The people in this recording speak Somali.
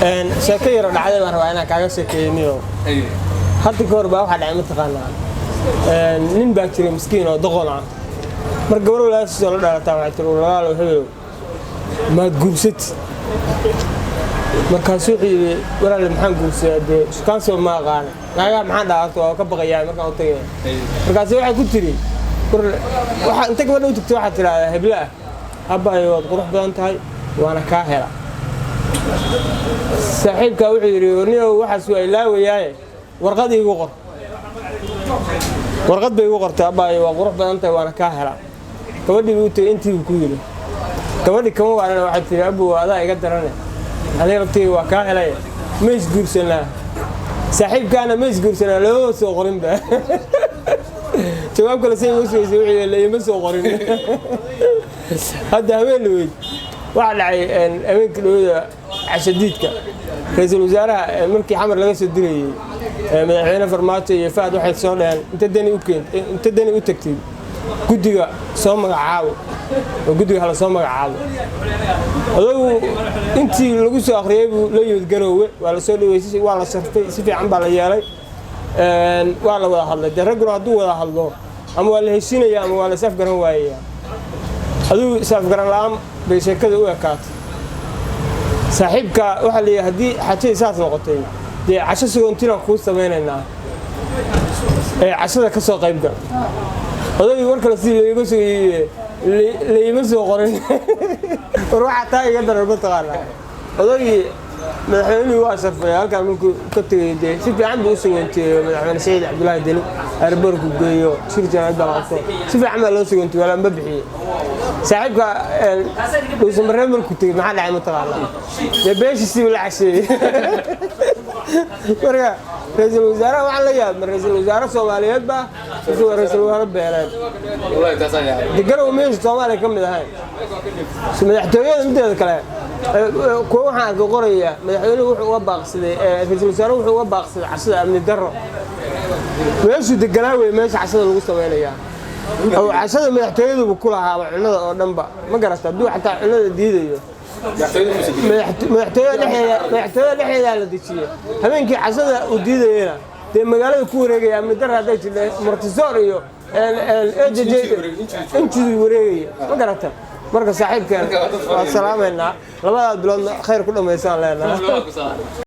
sheekay yar dhacday baan rabaa inaan kaaga sheekeeyo hadda goor baa waxa dhacay mataqaanaa nin baa jiray miskiin oo doqon ah mar gabar walaashiis la dhalataa waxa tir walaalo hebel ma guursat markaasuu xiyay walaal maxaan guursaday kaasoo ma aqaan naga maxaan dhaato oo ka baqayaa markaan u tagay markaasuu waxa ku tiri waxa inta gabadha u tagtay waxa tiraahdaa hebla abayo qurux badan tahay waana ka hela saaxiibka wuxuu yiri warniyo waxa soo ilaawayaay warqad iigu qor warqad bay iigu qortay abayo waa qurux badan tahay waana ka hela gabadhii uu tagay intii uu ku yiri gabadhii kama waarana waxa tiri abu adaa iga daranay adiga rabtay waa ka helay ma isguursanaa saaxiibkaana ma isguursanaa loo soo qorin ba jawaab kale say u soo wixii la ima soo qorin hadda haween weey waxa dhacay haweenka dhawada cashadiidka ra'iisul wasaaraha markii xamar laga soo dirayay madaxweyne farmaajo iyo faad waxay soo dhaheen inta dani u tagtay guddiga soo magacaabo oo guddiga hala soo magacaabo adugu intii lagu soo akhriyay buu la yimid garoowe waa la soo dhaweysay waa la sharfay si fiican baa la yeelay waa la wada hadlay daraguna hadduu wada hadlo ama waa la heshiinayaa ama waa la saf garan waayaa adugu saf garan la'aan bay sheekada u ekaatay saaxiibka waxa la haddii xajay saas noqotay dee casho sugoontina ku sameeynaa cashada ka soo qayb gal odaygu war kale si leeyma soo qorin war waxa taa iga darar ma taqaana odaygu madaxweynuhu waa sharfay halkaan markuu ka tagay si fiican buu u sugantay madaxweyne Saciid Cabdullaahi Deni airborku geeyo shir janaad baa qabto si fiican baa loo sugantay wala ma bixiyay saaxiibka uu sameeyay markuu tagay maxaa dhacay ma taqaana beeshiisi la cashay marka ra'iisul wasaaraha waxa la yaab ra'iisul wasaaraha Soomaaliyeed baa isoo ra'iisul wasaaraha beeran wallahi taasaan yahay digaro meesha Soomaaliya kamid ahay madaxtooyada mideeda kale kuwa waxaan ka qorayaa madaxweynuhu wuxuu uga baaqsaday ra'iisul wasaaraha wuxuu uga baaqsaday casada amni darro meeshu deganaa way meesha casada lagu sameeyaa oo casada madaxtooyadu ku lahaa cunada oo dhanba ma garata haduu xataa cunada diidayo madaxtooyada dhexdeeda la dejiyay habeenkii casada uu diidayna dee magaalada ku wareegaya amni darro haday jirtay martisoor iyo intii wareegaya ma garata marka saaxiibkeen waa salaameynaa labada bilood khayr ku dhameysaan leenahay